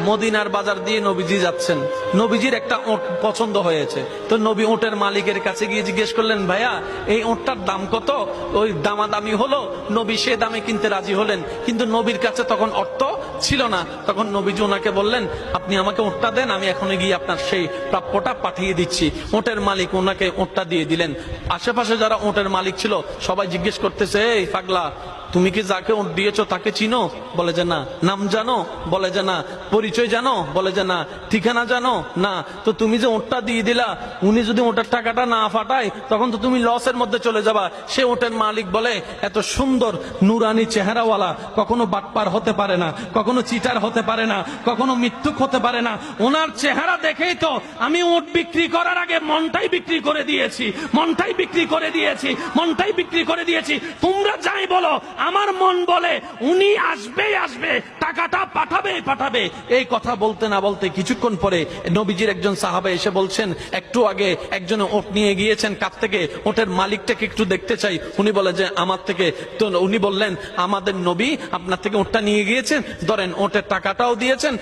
মদিনার বাজার দিয়ে নবীজি যাচ্ছেন, নবীজির একটা ওট পছন্দ হয়েছে, তো নবী ওটের মালিকের কাছে গিয়ে জিজ্ঞেস করলেন, ভাইয়া এই ওটটার দাম কত? ওই দামাদামি হলো, নবী সে দামে কিনতে রাজি হলেন, কিন্তু নবীর কাছে তখন অর্থ ছিল না। তখন নবীজি ওনাকে বললেন, আপনি আমাকে ওটটা দেন, আমি এখনই গিয়ে আপনার সেই প্রাপ্যটা পাঠিয়ে দিচ্ছি। ওটের মালিক ওনাকে ওটটা দিয়ে দিলেন। আশেপাশে যারা ওটের মালিক ছিল সবাই জিজ্ঞেস করতেছে, এই পাগলা, তুমি কি যাকে ওট দিয়েছো তাকে চিনো? বলে যে না। নাম জানো? বলে যে না। পরিচয় জানো? বলে যে না। ঠিকানা জানো? না। তো তুমি যে ওটটা দিয়ে দিলা, উনি যদি ওটার টাকাটা না ফাটায় তখন তো তুমি লসের মধ্যে চলে যাবা। সে ওটের মালিক বলে, এত সুন্দর নুরানি চেহারাওয়ালা কখনো বাটপার হতে পারে না, কখনো চিটার হতে পারে না, কখনো মিথ্যুক হতে পারে না। ওনার চেহারা দেখেই তো আমি ওট বিক্রি করার আগে মনটাই বিক্রি করে দিয়েছি, মনটাই বিক্রি করে দিয়েছি, মনটাই বিক্রি করে দিয়েছি। তোমরা যাই বলো, আমার মন বলে উনি আসবে আসবে, টাকাটা পাঠাবে পাঠাবে। এই কথা বলতে না বলতে কিছুক্ষণ পরে নবীজির একজন সাহাবা এসে বলছেন, একটু আগে একজন ওট নিয়ে গিয়েছেন কাছ থেকে, ওটের মালিকটাকে একটু দেখতে চাই। উনি বলে যে আমার থেকে। তো উনি বললেন, আমাদের নবী আপনার থেকে ওটটা নিয়ে গিয়েছেন, ধরেন ওটের টাকাটাও দিয়েছেন।